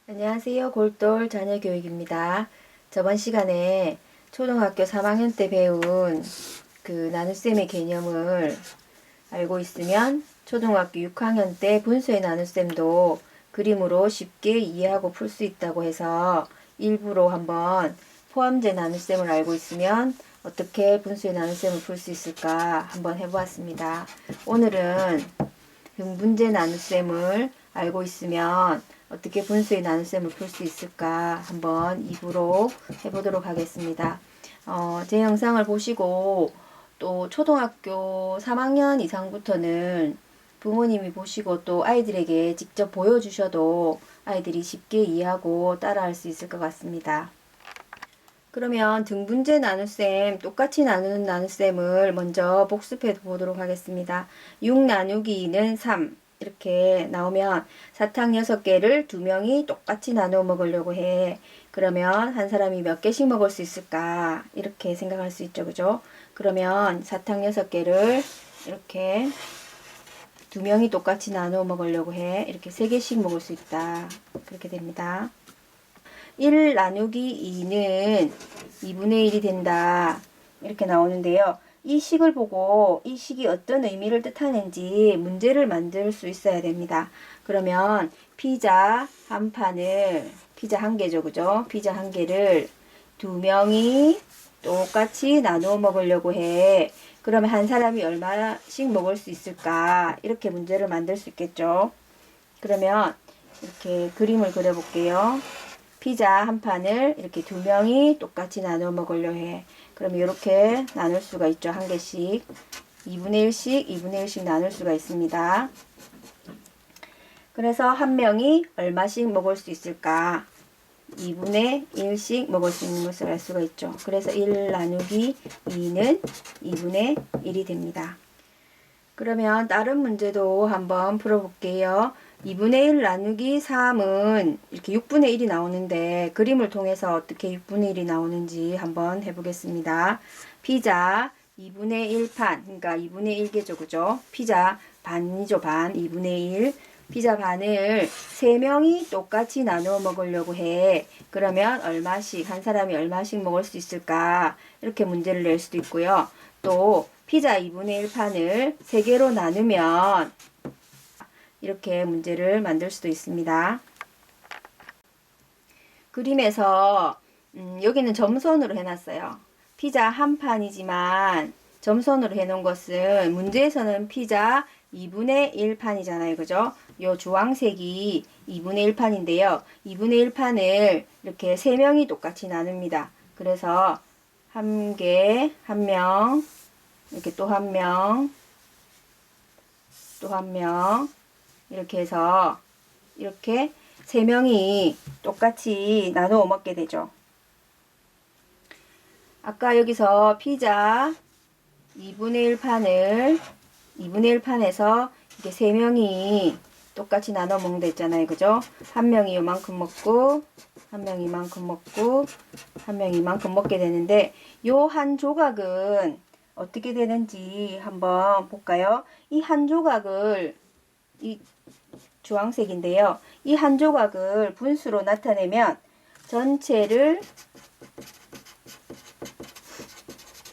안녕하세요. 골똘 자녀교육입니다. 저번 시간에 초등학교 3학년 때 배운 그 나눗셈의 개념을 알고 있으면 초등학교 6학년 때 분수의 나눗셈도 그림으로 쉽게 이해하고 풀 수 있다고 해서 일부로 한번 포함제 나눗셈을 알고 있으면 어떻게 분수의 나눗셈을 풀 수 있을까 한번 해보았습니다. 오늘은 등분제 나눗셈을 알고 있으면 어떻게 분수의 나눗셈을 풀 수 있을까 한번 2부로 해보도록 하겠습니다. 제 영상을 보시고 또 초등학교 3학년 이상부터는 부모님이 보시고 또 아이들에게 직접 보여주셔도 아이들이 쉽게 이해하고 따라할 수 있을 것 같습니다. 그러면 등분제 나눗셈, 똑같이 나누는 나눗셈을 먼저 복습해 보도록 하겠습니다. 6 나누기 2는 3 이렇게 나오면 사탕 6개를 2명이 똑같이 나누어 먹으려고 해. 그러면 한 사람이 몇 개씩 먹을 수 있을까? 이렇게 생각할 수 있죠. 그죠? 그러면 사탕 6개를 이렇게 2명이 똑같이 나누어 먹으려고 해. 이렇게 3개씩 먹을 수 있다. 그렇게 됩니다. 1 나누기 2는 2분의 1이 된다. 이렇게 나오는데요. 이 식을 보고 이 식이 어떤 의미를 뜻하는지 문제를 만들 수 있어야 됩니다. 그러면 피자 한 판을, 피자 한 개죠. 그죠? 피자 한 개를 2명이 똑같이 나누어 먹으려고 해. 그러면 한 사람이 얼마씩 먹을 수 있을까? 이렇게 문제를 만들 수 있겠죠. 그러면 이렇게 그림을 그려볼게요. 피자 한 판을 이렇게 2명이 똑같이 나누어 먹으려 해. 그럼 이렇게 나눌 수가 있죠. 한 개씩. 2분의 1씩, 2분의 1씩 나눌 수가 있습니다. 그래서 한 명이 얼마씩 먹을 수 있을까? 2분의 1씩 먹을 수 있는 것을 알 수가 있죠. 그래서 1 나누기 2는 2분의 1이 됩니다. 그러면 다른 문제도 한번 풀어볼게요. 2분의 1 나누기 3은 이렇게 6분의 1이 나오는데 그림을 통해서 어떻게 6분의 1이 나오는지 한번 해보겠습니다. 피자 2분의 1판, 그러니까 2분의 1개죠. 그죠? 피자 반이죠. 반, 2분의 1. 피자 반을 3명이 똑같이 나누어 먹으려고 해. 그러면 얼마씩, 한 사람이 얼마씩 먹을 수 있을까? 이렇게 문제를 낼 수도 있고요. 또 피자 2분의 1판을 3개로 나누면 이렇게 문제를 만들 수도 있습니다. 그림에서 여기는 점선으로 해놨어요. 피자 한 판이지만 점선으로 해놓은 것은 문제에서는 피자 2분의 1판이잖아요. 그죠? 요 주황색이 2분의 1판인데요. 2분의 1판을 이렇게 3명이 똑같이 나눕니다. 그래서 한 개, 한 명, 이렇게 또 한 명, 또 한 명, 이렇게 해서 이렇게 3명이 똑같이 나누어 먹게 되죠. 아까 여기서 피자 2분의 1 판을 2분의 1 판에서 이렇게 3명이 똑같이 나눠 먹는다 했잖아요. 그죠? 한 명이 요만큼 먹고 한 명이 이만큼 먹고 한 명이 이만큼 먹게 되는데 요 한 조각은 어떻게 되는지 한번 볼까요? 이 한 조각을 이 주황색인데요. 이 한 조각을 분수로 나타내면 전체를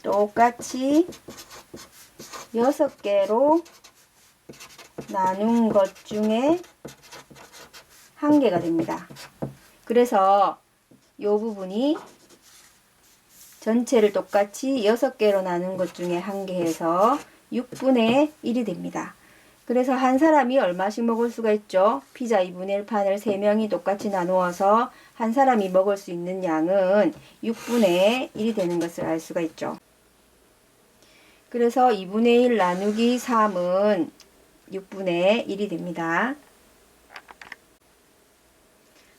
똑같이 6개로 나눈 것 중에 한 개가 됩니다. 그래서 이 부분이 전체를 똑같이 6개로 나눈 것 중에 한 개 해서 6분의 1이 됩니다. 그래서 한 사람이 얼마씩 먹을 수가 있죠? 피자 2분의 1 판을 3명이 똑같이 나누어서 한 사람이 먹을 수 있는 양은 6분의 1이 되는 것을 알 수가 있죠. 그래서 2분의 1 나누기 3은 6분의 1이 됩니다.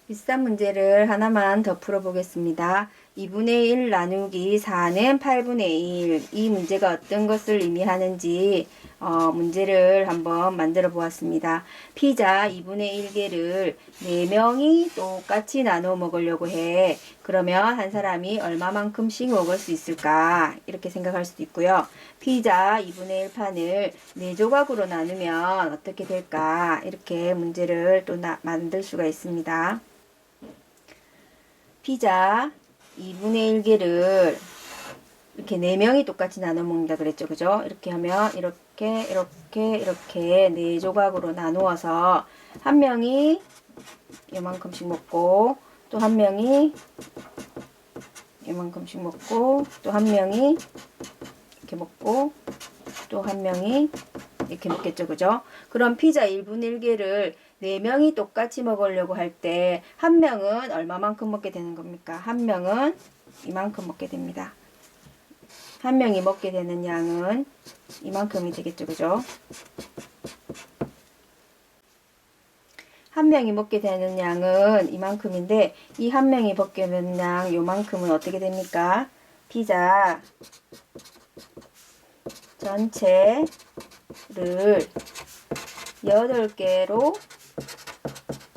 비슷한 문제를 하나만 더 풀어보겠습니다. 2분의 1 나누기 4는 8분의 1. 이 문제가 어떤 것을 의미하는지 문제를 한번 만들어 보았습니다. 피자 2분의 1개를 4명이 똑같이 나눠 먹으려고 해. 그러면 한 사람이 얼마만큼씩 먹을 수 있을까? 이렇게 생각할 수도 있고요. 피자 2분의 1판을 4조각으로 나누면 어떻게 될까? 이렇게 문제를 또 만들 수가 있습니다. 피자 2분의 1개를 이렇게 4명이 똑같이 나눠 먹는다 그랬죠. 그죠? 이렇게 하면 이렇게 4조각으로 나누어서 한 명이 요만큼씩 먹고 또 한 명이 요만큼씩 먹고 또 한 명이 이렇게 먹고 또 한 명이 이렇게 먹겠죠. 그죠? 그럼 피자 1분의 1개를 4명이 똑같이 먹으려고 할 때 한 명은 얼마만큼 먹게 되는 겁니까? 한 명은 이만큼 먹게 됩니다. 한 명이 먹게 되는 양은 이만큼이 되겠죠. 그죠? 한 명이 먹게 되는 양은 이만큼인데 이 한 명이 먹게 되는 양 요만큼은 어떻게 됩니까? 피자 전체를 8개로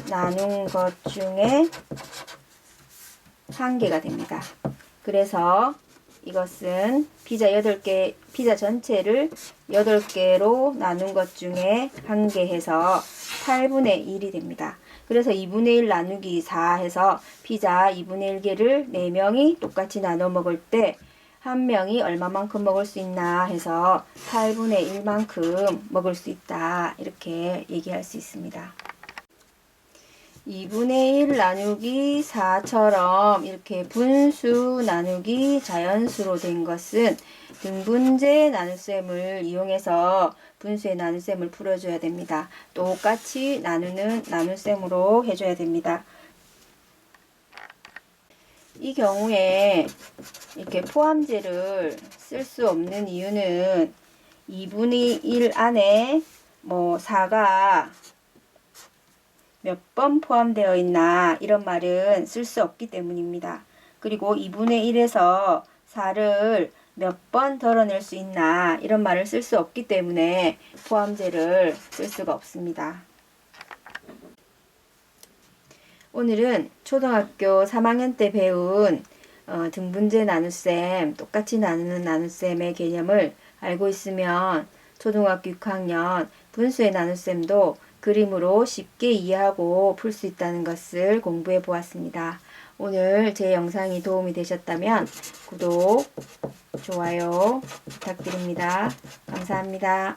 나눈 것 중에 1개가 됩니다. 그래서 이것은 피자 전체를 8개로 나눈 것 중에 1개 해서 8분의 1이 됩니다. 그래서 2분의 1 나누기 4 해서 피자 2분의 1개를 4명이 똑같이 나눠 먹을 때 한 명이 얼마만큼 먹을 수 있나 해서 8분의 1만큼 먹을 수 있다. 이렇게 얘기할 수 있습니다. 2분의 1 나누기 4처럼 이렇게 분수 나누기 자연수로 된 것은 등분제 나눗셈을 이용해서 분수의 나눗셈을 풀어줘야 됩니다. 똑같이 나누는 나눗셈으로 해줘야 됩니다. 이 경우에 이렇게 포함제를 쓸 수 없는 이유는 2분의 1 안에 4가 몇 번 포함되어 있나 이런 말은 쓸 수 없기 때문입니다. 그리고 2분의 1에서 4를 몇 번 덜어낼 수 있나 이런 말을 쓸 수 없기 때문에 포함제를 쓸 수가 없습니다. 오늘은 초등학교 3학년 때 배운 등분제 나눗셈, 똑같이 나누는 나눗셈의 개념을 알고 있으면 초등학교 6학년 분수의 나눗셈도 그림으로 쉽게 이해하고 풀 수 있다는 것을 공부해 보았습니다. 오늘 제 영상이 도움이 되셨다면 구독, 좋아요 부탁드립니다. 감사합니다.